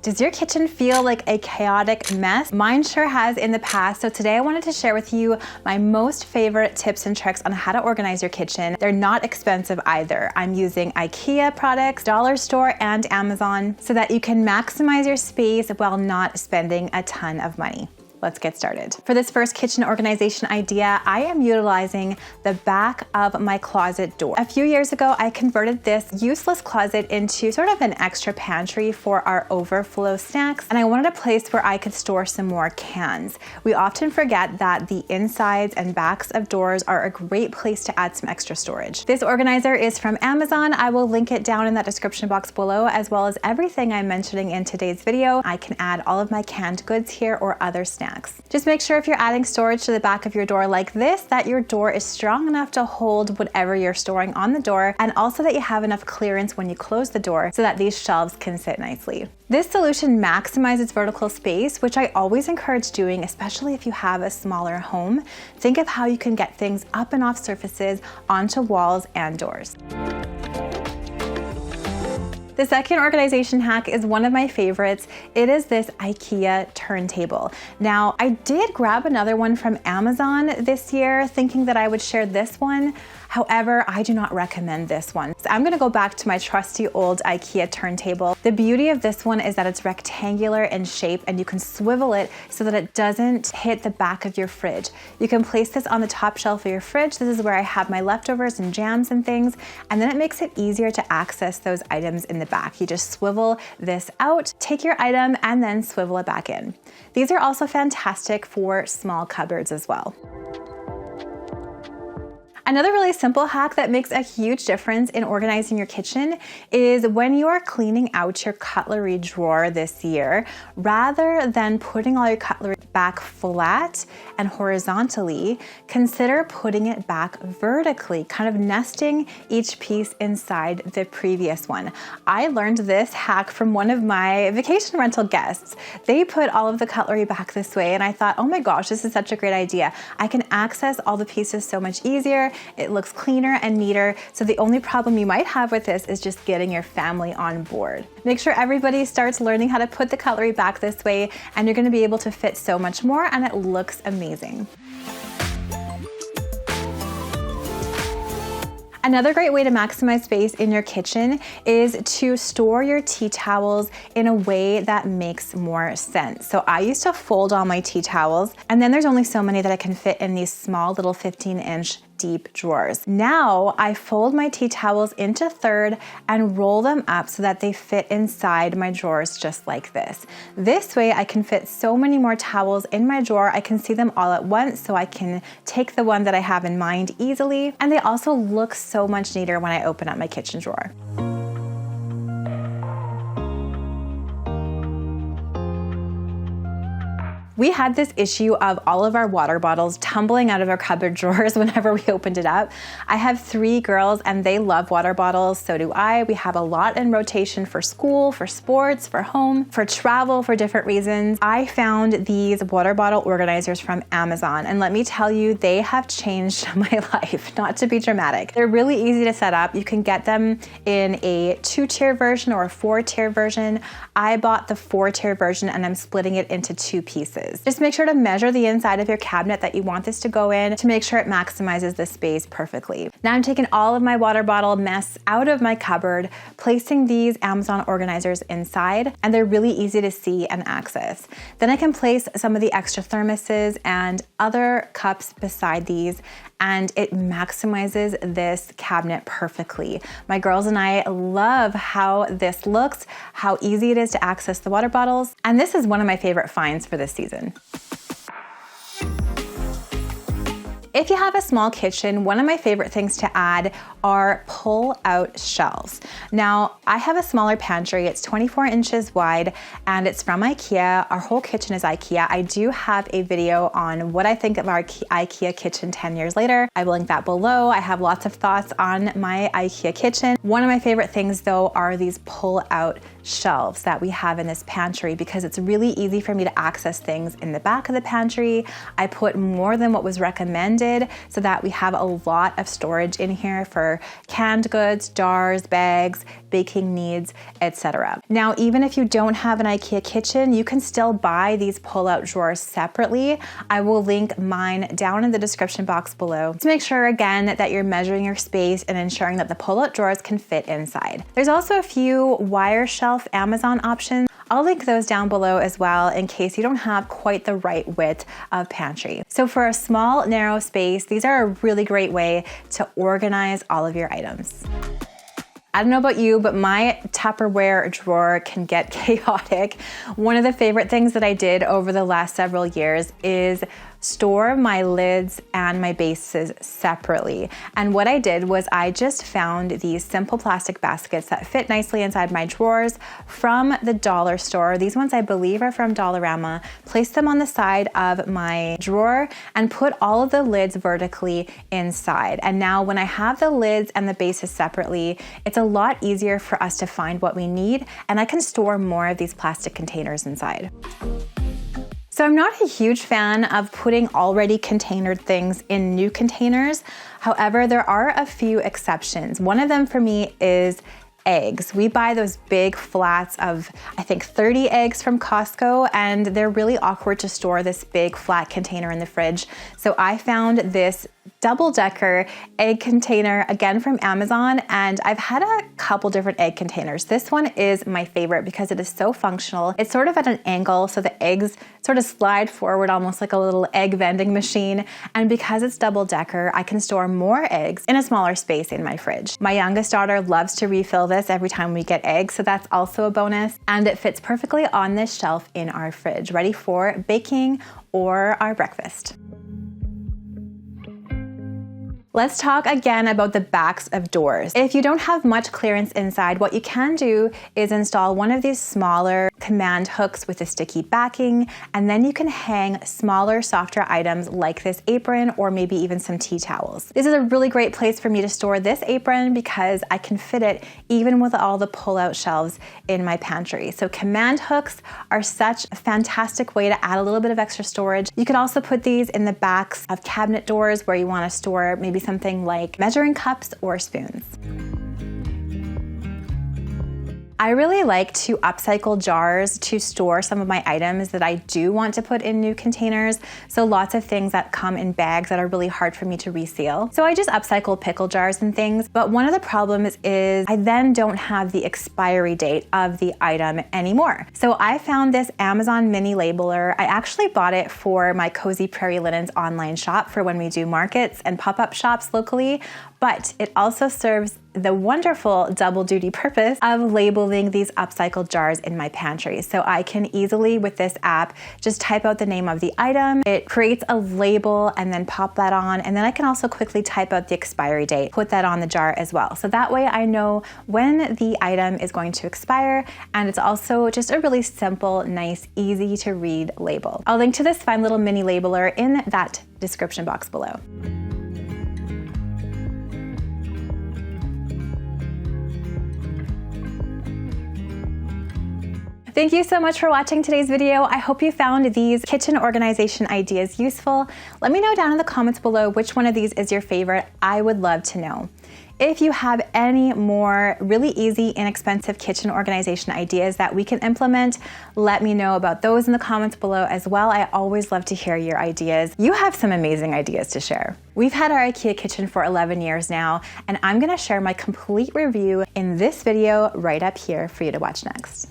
Does your kitchen feel like a chaotic mess? Mine sure has in the past, so today I wanted to share with you my most favorite tips and tricks on how to organize your kitchen. They're not expensive either. I'm using IKEA products, dollar store, and Amazon so that you can maximize your space while not spending a ton of money. Let's get started. For this first kitchen organization idea, I am utilizing the back of my closet door. A few years ago, I converted this useless closet into sort of an extra pantry for our overflow snacks, and I wanted a place where I could store some more cans. We often forget that the insides and backs of doors are a great place to add some extra storage. This organizer is from Amazon. I will link it down in that description box below, as well as everything I'm mentioning in today's video. I can add all of my canned goods here or other snacks. Just make sure if you're adding storage to the back of your door like this, that your door is strong enough to hold whatever you're storing on the door, and also that you have enough clearance when you close the door so that these shelves can sit nicely. This solution maximizes vertical space, which I always encourage doing, especially if you have a smaller home. Think of how you can get things up and off surfaces onto walls and doors. The second organization hack is one of my favorites. It is this IKEA turntable. Now, I did grab another one from Amazon this year, thinking that I would share this one. However, I do not recommend this one. So I'm gonna go back to my trusty old IKEA turntable. The beauty of this one is that it's rectangular in shape and you can swivel it so that it doesn't hit the back of your fridge. You can place this on the top shelf of your fridge. This is where I have my leftovers and jams and things, and then it makes it easier to access those items in the back. You just swivel this out, take your item, and then swivel it back in. These are also fantastic for small cupboards as well. Another really simple hack that makes a huge difference in organizing your kitchen is when you are cleaning out your cutlery drawer this year, rather than putting all your cutlery back flat and horizontally, consider putting it back vertically, kind of nesting each piece inside the previous one. I learned this hack from one of my vacation rental guests. They put all of the cutlery back this way, and I thought, oh my gosh, this is such a great idea. I can access all the pieces so much easier. It looks cleaner and neater. So the only problem you might have with this is just getting your family on board. Make sure everybody starts learning how to put the cutlery back this way, and you're gonna be able to fit so much more, and it looks amazing. Another great way to maximize space in your kitchen is to store your tea towels in a way that makes more sense. So I used to fold all my tea towels, and then there's only so many that I can fit in these small little 15-inch deep drawers. Now I fold my tea towels into third and roll them up so that they fit inside my drawers just like this. This way I can fit so many more towels in my drawer. I can see them all at once, so I can take the one that I have in mind easily. And they also look so much neater when I open up my kitchen drawer. We had this issue of all of our water bottles tumbling out of our cupboard drawers whenever we opened it up. I have 3 girls and they love water bottles, so do I. We have a lot in rotation for school, for sports, for home, for travel, for different reasons. I found these water bottle organizers from Amazon, and let me tell you, they have changed my life, not to be dramatic. They're really easy to set up. You can get them in a 2-tier version or a 4-tier version. I bought the 4-tier version and I'm splitting it into 2 pieces. Just make sure to measure the inside of your cabinet that you want this to go in to make sure it maximizes the space perfectly. Now I'm taking all of my water bottle mess out of my cupboard, placing these Amazon organizers inside, and they're really easy to see and access. Then I can place some of the extra thermoses and other cups beside these, and it maximizes this cabinet perfectly. My girls and I love how this looks, how easy it is to access the water bottles, and this is one of my favorite finds for this season. If you have a small kitchen, one of my favorite things to add are pull-out shelves. Now, I have a smaller pantry. It's 24 inches wide and it's from IKEA. Our whole kitchen is IKEA. I do have a video on what I think of our IKEA kitchen 10 years later. I will link that below. I have lots of thoughts on my IKEA kitchen. One of my favorite things though are these pull-out shelves that we have in this pantry because it's really easy for me to access things in the back of the pantry. I put more than what was recommended expanded so that we have a lot of storage in here for canned goods, jars, bags, baking needs, etc. Now, even if you don't have an IKEA kitchen, you can still buy these pull-out drawers separately. I will link mine down in the description box below to make sure again that you're measuring your space and ensuring that the pull-out drawers can fit inside. There's also a few wire shelf Amazon options. I'll link those down below as well in case you don't have quite the right width of pantry. So for a small, narrow space, these are a really great way to organize all of your items. I don't know about you, but my Tupperware drawer can get chaotic. One of the favorite things that I did over the last several years is store my lids and my bases separately. And what I did was I just found these simple plastic baskets that fit nicely inside my drawers from the dollar store. These ones I believe are from Dollarama. Placed them on the side of my drawer and put all of the lids vertically inside. And now when I have the lids and the bases separately, it's a lot easier for us to find what we need, and I can store more of these plastic containers inside. So I'm not a huge fan of putting already containered things in new containers. However, there are a few exceptions. One of them for me is eggs. We buy those big flats of, I think, 30 eggs from Costco, and they're really awkward to store this big flat container in the fridge. So I found this double-decker egg container, again from Amazon, and I've had a couple different egg containers. This one is my favorite because it is so functional. It's sort of at an angle, so the eggs sort of slide forward almost like a little egg vending machine, and because it's double-decker, I can store more eggs in a smaller space in my fridge. My youngest daughter loves to refill this every time we get eggs, so that's also a bonus, and it fits perfectly on this shelf in our fridge, ready for baking or our breakfast. Let's talk again about the backs of doors. If you don't have much clearance inside, what you can do is install one of these smaller command hooks with a sticky backing, and then you can hang smaller, softer items like this apron or maybe even some tea towels. This is a really great place for me to store this apron because I can fit it even with all the pull-out shelves in my pantry. So command hooks are such a fantastic way to add a little bit of extra storage. You could also put these in the backs of cabinet doors where you want to store maybe something like measuring cups or spoons. I really like to upcycle jars to store some of my items that I do want to put in new containers. So lots of things that come in bags that are really hard for me to reseal. So I just upcycle pickle jars and things. But one of the problems is I then don't have the expiry date of the item anymore. So I found this Amazon mini labeler. I actually bought it for my Cozy Prairie Linens online shop for when we do markets and pop-up shops locally. But it also serves the wonderful double duty purpose of labeling these upcycled jars in my pantry. So I can easily, with this app, just type out the name of the item. It creates a label and then pop that on. And then I can also quickly type out the expiry date, put that on the jar as well. So that way I know when the item is going to expire. And it's also just a really simple, nice, easy to read label. I'll link to this fun little mini labeler in that description box below. Thank you so much for watching today's video. I hope you found these kitchen organization ideas useful. Let me know down in the comments below which one of these is your favorite. I would love to know. If you have any more really easy, inexpensive kitchen organization ideas that we can implement, let me know about those in the comments below as well. I always love to hear your ideas. You have some amazing ideas to share. We've had our IKEA kitchen for 11 years now, and I'm gonna share my complete review in this video right up here for you to watch next.